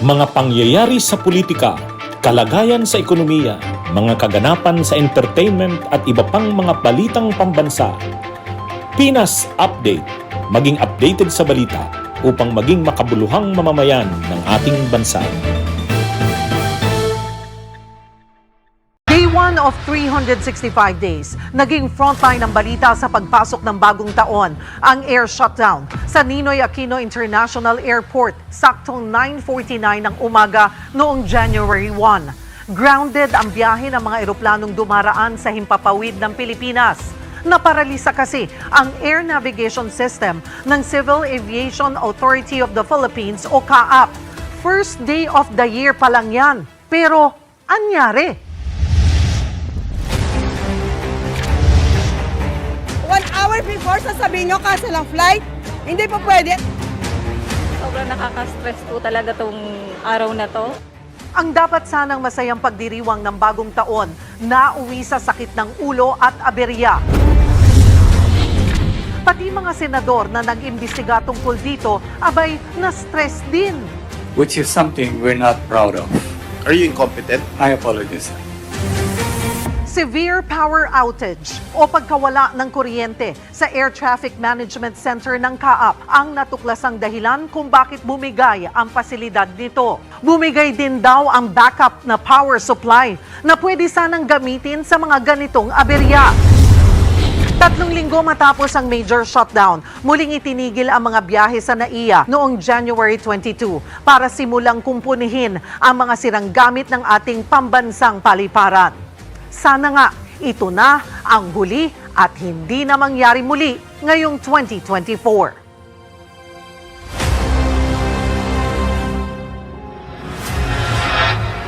Mga pangyayari sa politika, kalagayan sa ekonomiya, mga kaganapan sa entertainment at iba pang mga balitang pambansa. Pinas Update, maging updated sa balita upang maging makabuluhang mamamayan ng ating bansa. Day 1 of 365 days, naging frontline ng balita sa pagpasok ng bagong taon ang air shutdown sa Ninoy Aquino International Airport saktong 9:49 ng umaga noong January 1. Grounded ang biyahe ng mga eroplanong dumaraan sa himpapawid ng Pilipinas. Naparalisa kasi ang air navigation system ng Civil Aviation Authority of the Philippines o CAAP. First day of the year pa lang yan. Pero anyari? 1 hour before, sasabihin nyo cancel ang flight? Hindi po pwede. Sobrang nakaka-stress po talaga tong araw na to. Ang dapat sanang masayang pagdiriwang ng bagong taon, nauwi sa sakit ng ulo at aberya. Pati mga senador na nag-imbestiga tungkol dito, abay, na-stress din. Which is something we're not proud of. Are you incompetent? I apologize. Severe power outage o pagkawala ng kuryente sa Air Traffic Management Center ng CAAP ang natuklasang dahilan kung bakit bumigay ang pasilidad nito. Bumigay din daw ang backup na power supply na pwede sanang gamitin sa mga ganitong aberya. 3 linggo matapos ang major shutdown, muling itinigil ang mga biyahe sa NAIA noong January 22 para simulang kumpunihin ang mga sirang gamit ng ating pambansang paliparan. Sana nga ito na ang huli at hindi na mangyari muli ngayong 2024.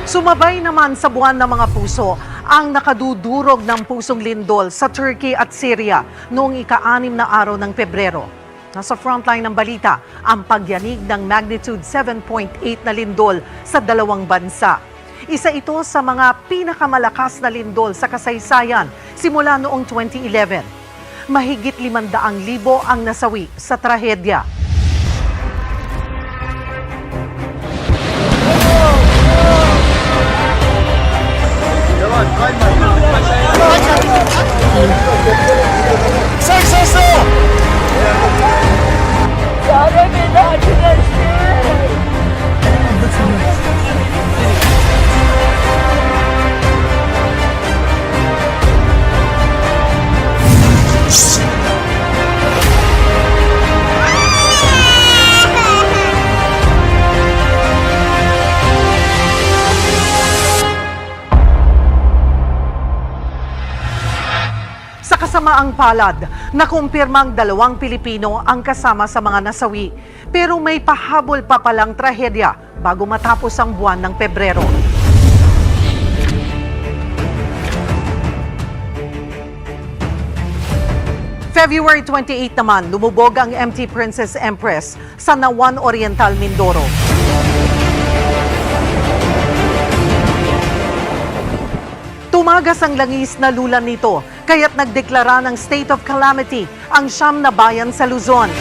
Sumabay naman sa buwan ng mga puso ang nakadudurog ng pusong lindol sa Turkey at Syria noong ika-6 na araw ng Pebrero. Nasa frontline ng balita ang pagyanig ng magnitude 7.8 na lindol sa dalawang bansa. Isa ito sa mga pinakamalakas na lindol sa kasaysayan simula noong 2011. Mahigit 500,000 ang nasawi sa trahedya. Sa kasamaang palad, nakumpirmang 2 Pilipino ang kasama sa mga nasawi. Pero may pahabol pa palang trahedya bago matapos ang buwan ng Pebrero. February 28 naman, lumubog ang MT Princess Empress sa Nawan Oriental, Mindoro. Tumagas ang langis na lulan nito, kaya't nagdeklara ng state of calamity ang 9 na bayan sa Luzon.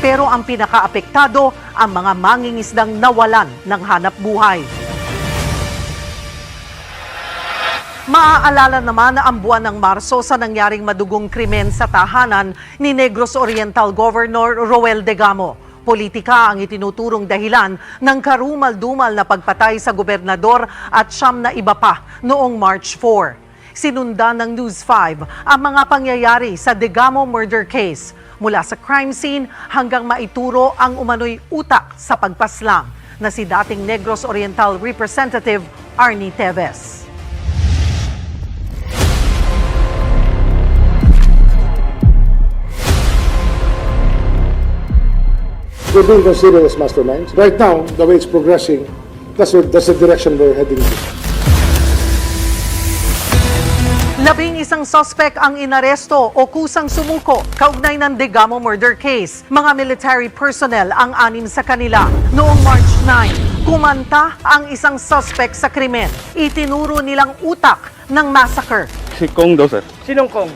Pero ang pinakaapektado, ang mga mangingisdang nawalan ng hanap buhay. Maaalala naman na ang buwan ng Marso sa nangyaring madugong krimen sa tahanan ni Negros Oriental Governor Roel Degamo. Politika ang itinuturong dahilan ng karumal-dumal na pagpatay sa gobernador at 9 na iba pa noong March 4. Sinundan ng News 5 ang mga pangyayari sa Degamo murder case mula sa crime scene hanggang maituro ang umano'y utak sa pagpaslang na si dating Negros Oriental Representative Arnie Teves. We're being considered as masterminds. Right now, the way it's progressing, that's the direction we're heading to. 11 suspect ang inaresto o kusang sumuko kaugnay ng Degamo murder case. Mga military personnel ang 6 sa kanila. Noong March 9, kumanta ang isang suspect sa krimen. Itinuro nilang utak ng massacre. Si Kong daw, sir. Sinong Kong?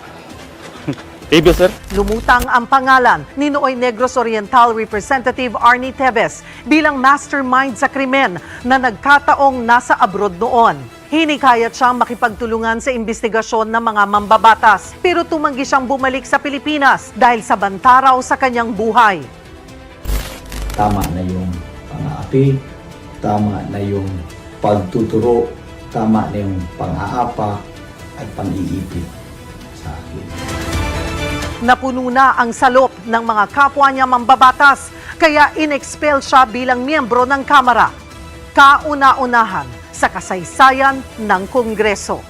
Thank you, sir. Lumutang ang pangalan ni Nooy Negros Oriental Representative Arnie Tevez bilang mastermind sa krimen na nagkataong nasa abroad noon. Hinikayat siyang makipagtulungan sa investigasyon ng mga mambabatas pero tumanggi siyang bumalik sa Pilipinas dahil sa banta raw sa kanyang buhay. Tama na yung pang-aapi, tama na yung pagtuturo, tama na yung pang-aapa at pang-iipit sa akin. Napuno na ang salop ng mga kapwa niya mambabatas kaya inexpel siya bilang miyembro ng Kamara. Kauna-unahan sa kasaysayan ng Kongreso.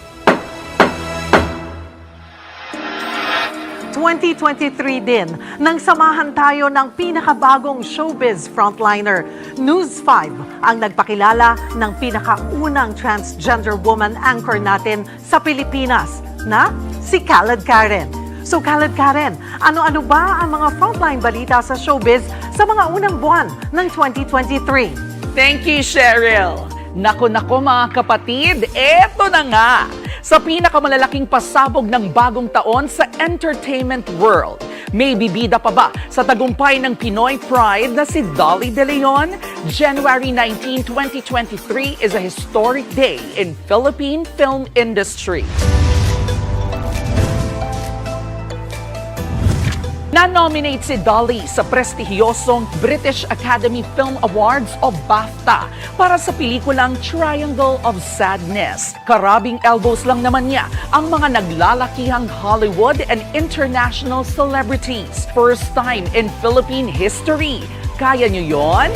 2023 din nang samahan tayo ng pinakabagong showbiz frontliner. News 5 ang nagpakilala ng pinakaunang transgender woman anchor natin sa Pilipinas na si Khaled Karen. So Khaled Karen, ano-ano ba ang mga frontline balita sa showbiz sa mga unang buwan ng 2023? Thank you, Cheryl. Nako mga kapatid, eto na nga. Sa pinakamalalaking pasabog ng bagong taon sa entertainment world, may bibida pa ba sa tagumpay ng Pinoy Pride na si Dolly De Leon? January 19, 2023 is a historic day in Philippine film industry. Na-nominate si Dolly sa prestihiyosong British Academy Film Awards o BAFTA para sa pelikulang Triangle of Sadness. Karabing elbows lang naman niya ang mga naglalakihang Hollywood and international celebrities. First time in Philippine history. Kaya niyo yon?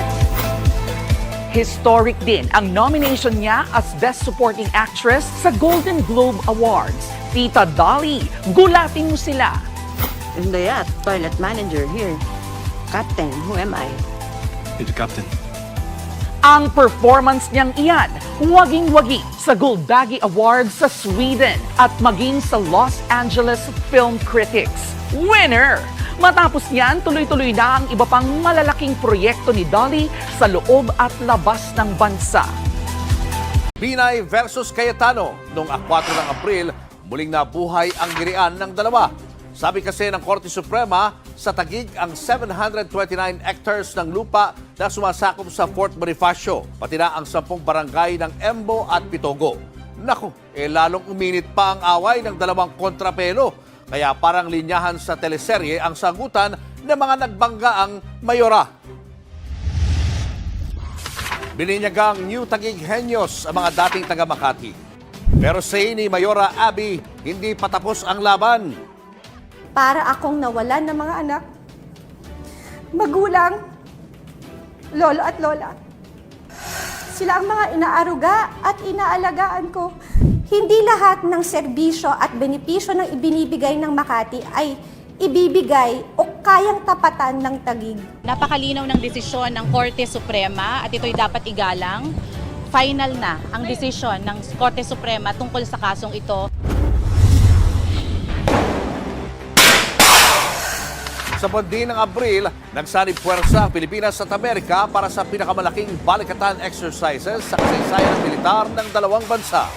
Historic din ang nomination niya as Best Supporting Actress sa Golden Globe Awards. Tita Dolly, gulatin mo sila. Hindi at toilet manager here. Captain, who am I? You're the captain. Ang performance niyang iyan, waging-wagi sa Gold Baggy Awards sa Sweden at maging sa Los Angeles Film Critics. Winner! Matapos niyan, tuloy-tuloy na ang iba pang malalaking proyekto ni Dolly sa loob at labas ng bansa. Binay versus Cayetano. Noong 4 ng Abril, muling nabuhay ang girian ng dalawa. Sabi kasi ng Korte Suprema, sa Taguig ang 729 hectares ng lupa na sumasakop sa Fort Bonifacio, pati na ang 10 barangay ng Embo at Pitogo. Naku, lalong uminit pa ang away ng dalawang kontrapelo. Kaya parang linyahan sa teleserye ang sagutan ng mga nagbanggaang mayora. Bininyagang New Taguig Henyos ang mga dating taga Makati. Pero say ni Mayora Abby, hindi patapos ang laban. Para akong nawalan ng mga anak, magulang, lolo at lola. Sila ang mga inaaruga at inaalagaan ko. Hindi lahat ng serbisyo at benepisyo ng ibinibigay ng Makati ay ibibigay o kayang tapatan ng Taguig. Napakalinaw ng desisyon ng Korte Suprema at ito'y dapat igalang. Final na ang desisyon ng Korte Suprema tungkol sa kasong ito. Sa buwan din ng Abril, nagsanib puwersa ang Pilipinas at Amerika para sa pinakamalaking balikatan exercises sa kasaysayan ng militar ng dalawang bansa.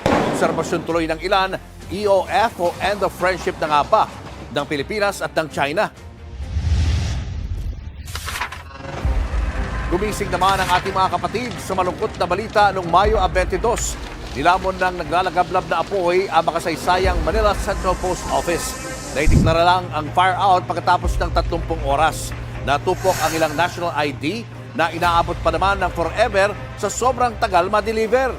Obserbasyon tuloy ng ilan, EOF o End of Friendship na nga ba ng Pilipinas at ng China. Gumising naman ang ating mga kapatid sa malungkot na balita noong Mayo 22. Nilamon ng naglalagablab na apoy ang makasaysayang Manila Central Post Office. Naideklara lang ang fire out pagkatapos ng 30 oras. Natupok ang ilang national ID na inaabot pa naman ng forever sa sobrang tagal ma-deliver.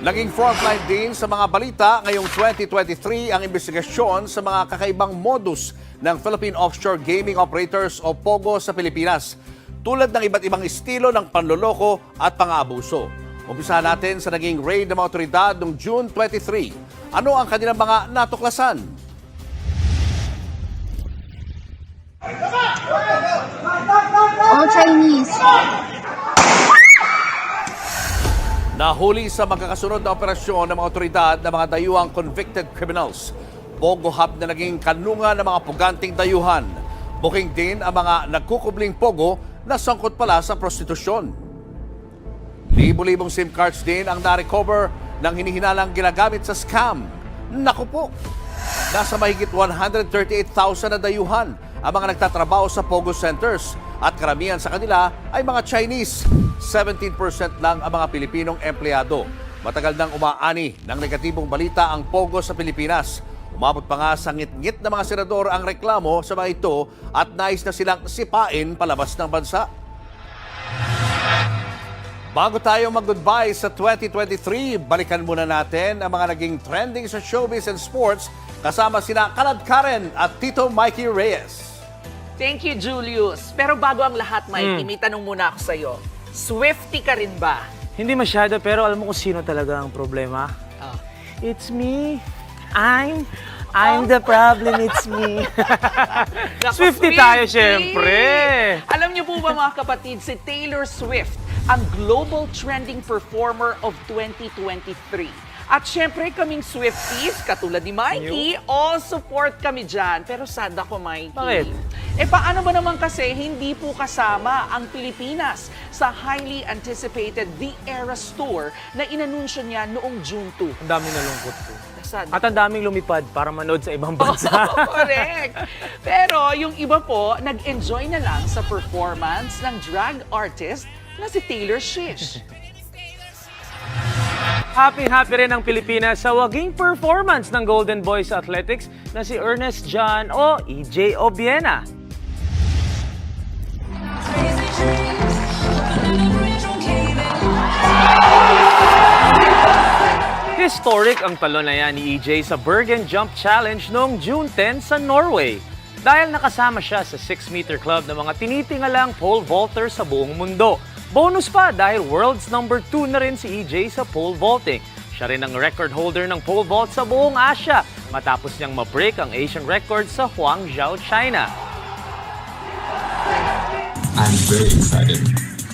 Naging frontline din sa mga balita ngayong 2023 ang investigasyon sa mga kakaibang modus ng Philippine Offshore Gaming Operators o POGO sa Pilipinas, tulad ng iba't ibang estilo ng panloloko at pang-aabuso. Umpisahan natin sa naging raid ng mga otoridad noong June 23. Ano ang kanilang mga natuklasan? All Chinese. Nahuli sa magkakasunod na operasyon ng mga otoridad ng mga dayuhang convicted criminals. Pogo hub na naging kanlungan ng mga puganting dayuhan. Booking din ang mga nagkukubling pogo na sangkot pala sa prostitusyon. Libo-libong SIM cards din ang na-recover ng hinihinalang ginagamit sa scam. Naku po! Nasa mahigit 138,000 na dayuhan ang mga nagtatrabaho sa Pogo Centers at karamihan sa kanila ay mga Chinese. 17% lang ang mga Pilipinong empleyado. Matagal nang umaani ng negatibong balita ang Pogo sa Pilipinas. Umabot pa nga sa ngit-ngit na mga senador ang reklamo sa mga ito at nais na silang sipain palabas ng bansa. Bago tayo mag-goodbye sa 2023, balikan muna natin ang mga naging trending sa showbiz and sports kasama sina Kalad Karen at Tito Mikey Reyes. Thank you, Julius. Pero bago ang lahat, Mikey, may tanong muna ako sa'yo. Swiftie ka rin ba? Hindi masyado, pero alam mo kung sino talaga ang problema? It's me. I'm the problem, it's me. Swiftie tayo, syempre. Alam niyo po ba mga kapatid, si Taylor Swift ang global trending performer of 2023. At syempre kaming Swifties, katulad ni Mikey, all support kami dyan. Pero sad ako, Mikey. Bakit? Paano ba naman kasi hindi po kasama ang Pilipinas sa highly anticipated The Eras Tour na inanunsyo niya noong June 2? Ang daming nalungkot ko. Sad. At ang daming lumipad para manood sa ibang bansa. Correct. Pero yung iba po, nag-enjoy na lang sa performance ng drag artist na si Taylor Swift. Happy rin ang Pilipinas sa waging performance ng Golden Boys Athletics na si Ernest John o EJ Obiena. Historic ang talon na yan ni EJ sa Bergen Jump Challenge noong June 10 sa Norway. Dahil nakasama siya sa 6-meter club ng mga tinitingalang pole vaulter sa buong mundo. Bonus pa dahil world's number 2 na rin si EJ sa pole vaulting. Siya rin ang record holder ng pole vault sa buong Asia matapos niyang ma-break ang Asian record sa Huangzhou, China. I'm very excited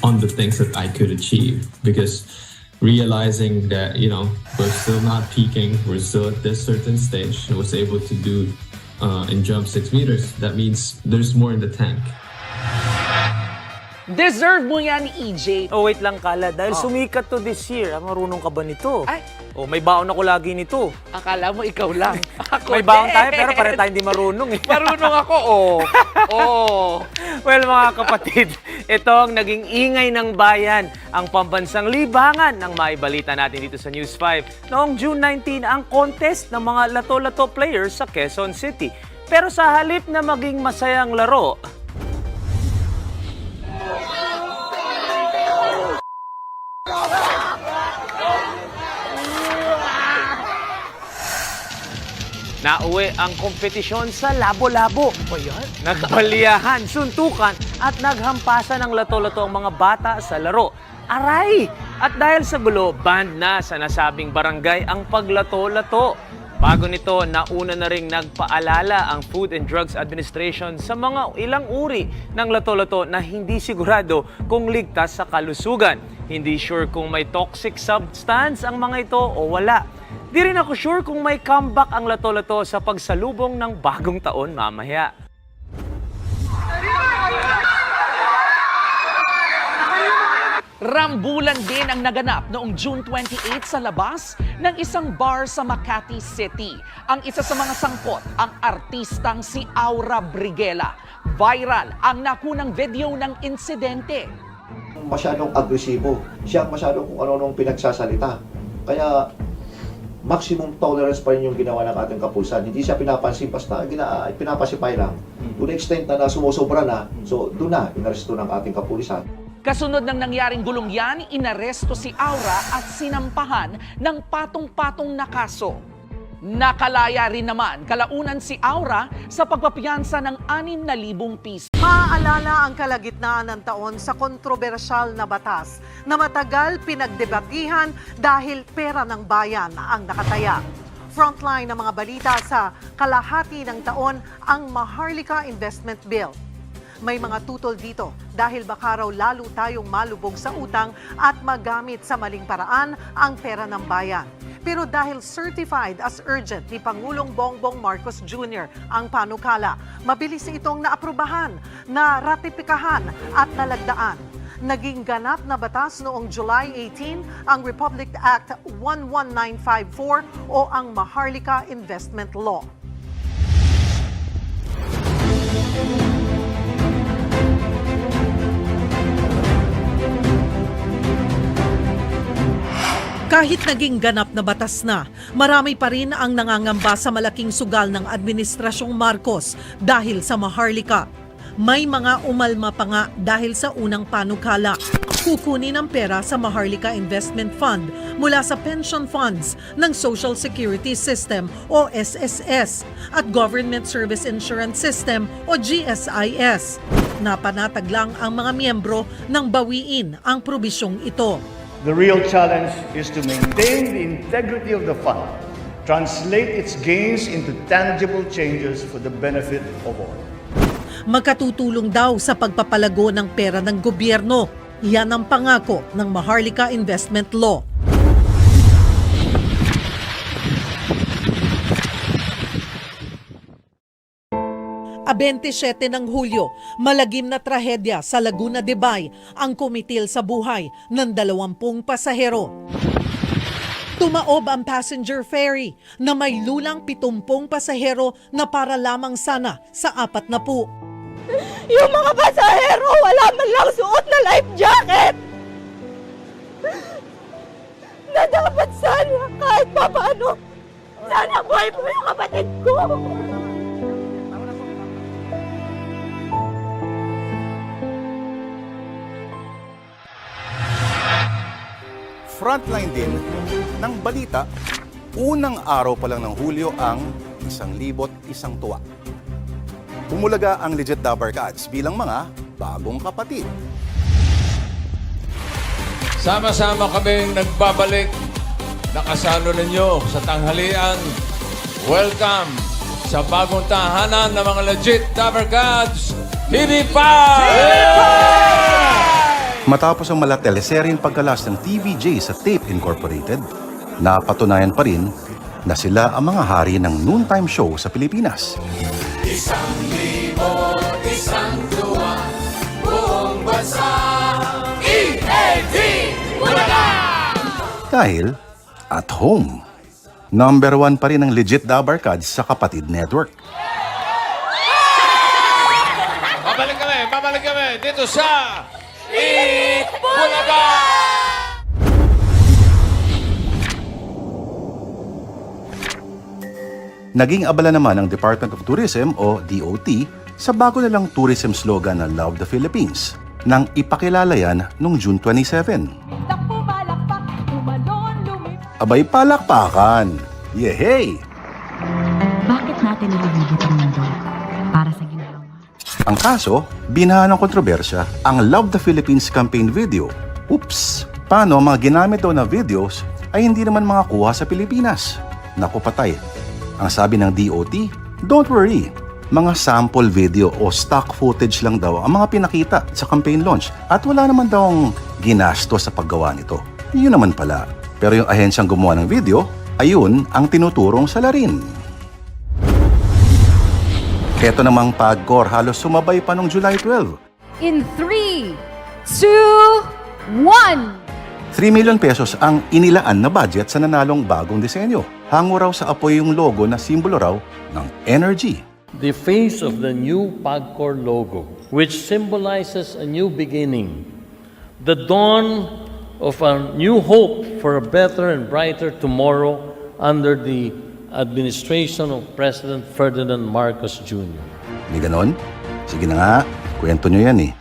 on the things that I could achieve because realizing that, we're still not peaking, we're still at this certain stage, I was able to do and jump 6 meters. That means there's more in the tank. Deserve mo yan, EJ. Oh, wait lang, Kala. Dahil sumikat to this year. Marunong ka ba nito? Ay. Oh, may baon ako lagi nito. Akala mo ikaw lang. Ako May baon din. tayo pero pare tayo hindi marunong eh. Marunong ako, oh. Well, mga kapatid, ito ang naging ingay ng bayan, ang pambansang libangan ng maibalita natin dito sa News 5. Noong June 19, ang contest ng mga lato-lato players sa Quezon City. Pero sa halip na maging masayang laro, nauwi ang kompetisyon sa labo-labo. Nagbaliyahan, suntukan at naghampasan ng lato-lato ang mga bata sa laro. Aray! At dahil sa gulo, banned na sa nasabing barangay ang paglato-lato. Bago nito, nauna na ring nagpaalala ang Food and Drugs Administration sa mga ilang uri ng lato-lato na hindi sigurado kung ligtas sa kalusugan. Hindi sure kung may toxic substance ang mga ito o wala. Di rin ako sure kung may comeback ang lato-lato sa pagsalubong ng bagong taon mamaya. Rambulan din ang naganap noong June 28 sa labas ng isang bar sa Makati City. Ang isa sa mga sangkot, ang artistang si Aura Briguela. Viral ang nakunang video ng insidente. Masyadong agresibo. Siya masyadong kung ano-anong pinagsasalita. Kaya maximum tolerance pa rin yung ginawa ng ating kapulisan. Hindi siya pinapansin, basta pinapasipay lang. To the extent na sumusobra na, so doon na, inaresto ng ating kapulisan. Kasunod ng nangyaring gulong yan, inaresto si Aura at sinampahan ng patong-patong na kaso. Nakalaya rin naman kalaunan si Aura sa pagpapiyansa ng 6,000 piso. Maaalala ang kalagitnaan ng taon sa kontrobersyal na batas na matagal pinagdebatihan dahil pera ng bayan ang nakataya. Frontline ng mga balita sa kalahati ng taon ang Maharlika Investment Bill. May mga tutol dito dahil baka raw lalo tayong malubog sa utang at magamit sa maling paraan ang pera ng bayan. Pero dahil certified as urgent ni Pangulong Bongbong Marcos Jr. ang panukala, mabilis itong naaprubahan, naratipikahan at nalagdaan. Naging ganap na batas noong July 18 ang Republic Act 11954 o ang Maharlika Investment Law. Kahit naging ganap na batas na, marami pa rin ang nangangamba sa malaking sugal ng Administrasyong Marcos dahil sa Maharlika. May mga umalma pa nga dahil sa unang panukala. Kukunin ang pera sa Maharlika Investment Fund mula sa pension funds ng Social Security System o SSS at Government Service Insurance System o GSIS. Napanatag lang ang mga miyembro ng bawiin ang probisyong ito. The real challenge is to maintain the integrity of the fund, translate its gains into tangible changes for the benefit of all. Magkatutulong daw sa pagpapalago ng pera ng gobyerno. Yan ang pangako ng Maharlika Investment Law. A 27 ng Hulyo, malagim na trahedya sa Laguna de Bay ang kumitil sa buhay ng 20 pasahero. Tumaob ang passenger ferry na may lulang 70 pasahero na para lamang sana sa 40. Yung mga pasahero, wala man lang suot na life jacket! Na dapat sana, kahit pa paano, sana buhay po yung kapatid ko! Frontline din ng balita, unang araw pa lang ng Hulyo ang 1,001 tuwa. Bumulaga ang Legit Dabarkads bilang mga bagong kapatid. Sama-sama kaming nagbabalik, nakasalo ninyo sa tanghalian. Welcome sa bagong tahanan ng mga Legit Dabarkads, TV5! Matapos ang mala teleseryeng pagkalas ng TVJ sa Tape Incorporated, napatunayan pa rin na sila ang mga hari ng noontime show sa Pilipinas. 1,000,000, 1,2, buong bansa, EAD, Bulaga! Dahil at home, number 1 pa rin ang Legit Dabarkads sa Kapatid Network. Babalik kami dito sa Bulaga! Naging abala naman ang Department of Tourism o DOT sa bago nilang tourism slogan na Love the Philippines nang ipakilala yan noong June 27. Abay palakpakan! Yehey! Bakit natin nililibot ang mundo para sa ginagawa? Ang kaso, binaha ng kontrobersya ang Love the Philippines campaign video. Oops! Paano mga ginamit daw na videos ay hindi naman mga kuha sa Pilipinas? Naku patay. Ang sabi ng DOT, don't worry. Mga sample video o stock footage lang daw ang mga pinakita sa campaign launch at wala naman daw ang ginasto sa paggawa nito. Yun naman pala. Pero yung ahensyang gumawa ng video, ayun ang tinuturong salarin. Ito namang PAGCOR halos sumabay pa noong July 12. In 3, 2, 1! 3 million pesos ang inilaan na budget sa nanalong bagong disenyo. Hango raw sa apoy yung logo na simbolo raw ng energy. The face of the new PAGCOR logo, which symbolizes a new beginning, the dawn of a new hope for a better and brighter tomorrow under the administration of President Ferdinand Marcos Jr. May ganon? Sige na nga, kwento nyo yan eh.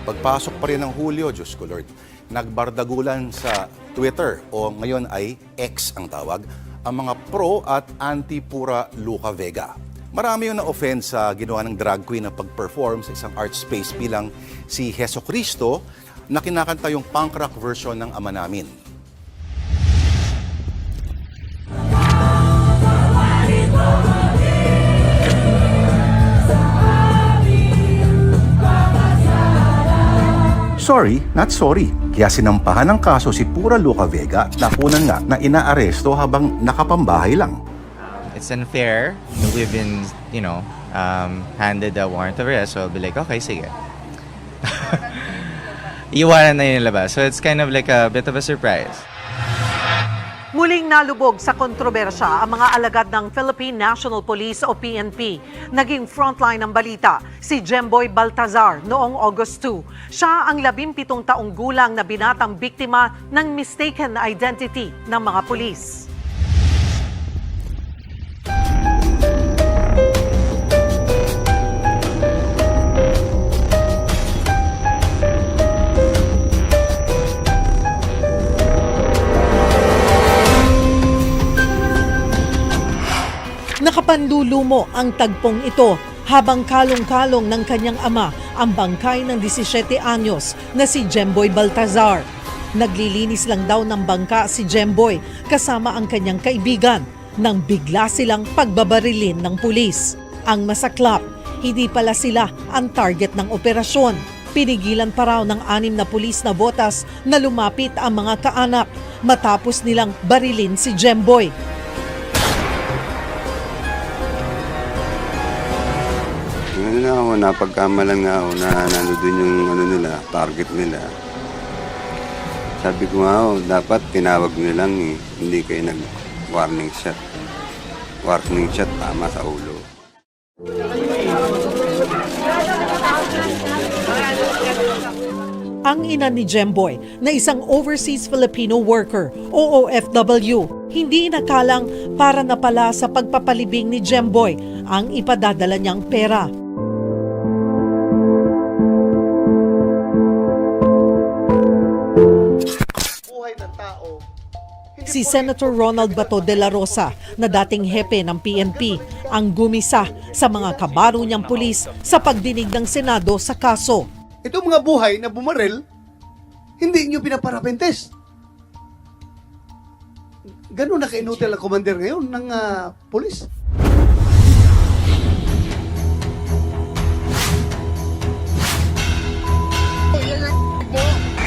Pagpasok pa rin ng Hulyo, Diyos ko Lord, nagbardagulan sa Twitter o ngayon ay X ang tawag, ang mga pro at anti-Pura Luca Vega. Marami yung na-offend sa ginawa ng drag queen na pag-perform sa isang art space bilang si Jesucristo na kinakanta yung punk rock version ng Ama Namin. Sorry, not sorry. Kaya sinampahan ng kaso si Pura Luca Vega na kunan nga na inaaresto habang nakapambahay lang. It's unfair. We've been, handed a warrant of arrest, so I'll be like, okay, sige. iiwanan na yun nila ba? So it's kind of like a bit of a surprise. Muling nalubog sa kontrobersya ang mga alagad ng Philippine National Police o PNP. Naging frontline ng balita si Jemboy Baltazar noong August 2. Siya ang 17 taong gulang na binatang biktima ng mistaken identity ng mga pulis. Nakapanlulumo ang tagpong ito habang kalong-kalong ng kanyang ama ang bangkay ng 17 anyos na si Jemboy Baltazar. Naglilinis lang daw ng bangka si Jemboy kasama ang kanyang kaibigan nang bigla silang pagbabarilin ng pulis. Ang masaklap, hindi pala sila ang target ng operasyon. Pinigilan pa raw ng 6 na pulis na botas na lumapit ang mga kaanak matapos nilang barilin si Jemboy. Napagkamalan nga ako na nandun yung nila, target nila. Sabi ko nga dapat tinawag nyo lang hindi kayo nag-warning shot. Warning shot tama sa ulo. Ang ina ni Jemboy na isang overseas Filipino worker o OFW, hindi nakalang para na pala sa pagpapalibing ni Jemboy ang ipadadala niyang pera. Si Senator Ronald Bato de la Rosa na dating hepe ng PNP ang gumisa sa mga kabaro niyang pulis sa pagdinig ng Senado sa kaso. Itong mga buhay na bumaril, hindi nyo pinaparapentes. Ganun na kainutil ang commander ngayon ng pulis.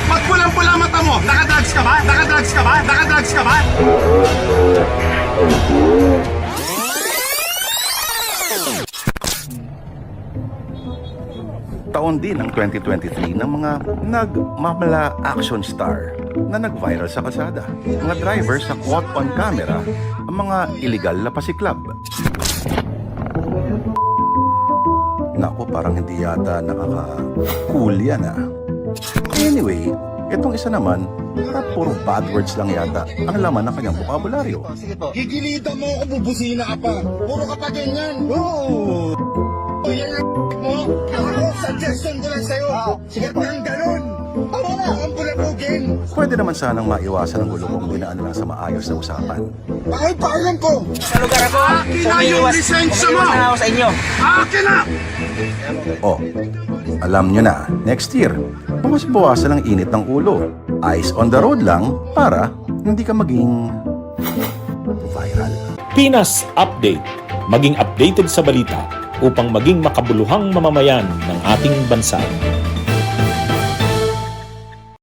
Magpulang-pula mata mo! Nakadrugs ka ba? Nakadrugs ka ba? Nakadrugs ka ba? Taon din ng 2023 ng mga nagmamala action star na nag-viral sa kalsada. Mga drivers na caught on camera ang mga illegal na pasiklab. Naku, parang hindi yata nakaka-cool yan Anyway, itong isa naman, puro bad words lang yata ang laman ng kanyang bokabularyo. Gigilitan mo ako, bubusina ka pa. Puro ka pa ganyan. Oo. Yan ang mo. Ako, suggestion ko lang sa'yo. Sige pa ang ganun. Wala kang bulabugin. Pwede naman sanang maiwasan ang gulo kung dinaan lang sa maayos na usapan. Pakay-pakilan ko. Sa lugar ako. Akin na yung lisensya mo. Ako sa inyo. Akin na. Oh, alam nyo na, next year, bawas-bawasan ang init ng ulo. Eyes on the road lang para hindi ka maging viral. Pinas Update. Maging updated sa balita upang maging makabuluhang mamamayan ng ating bansa.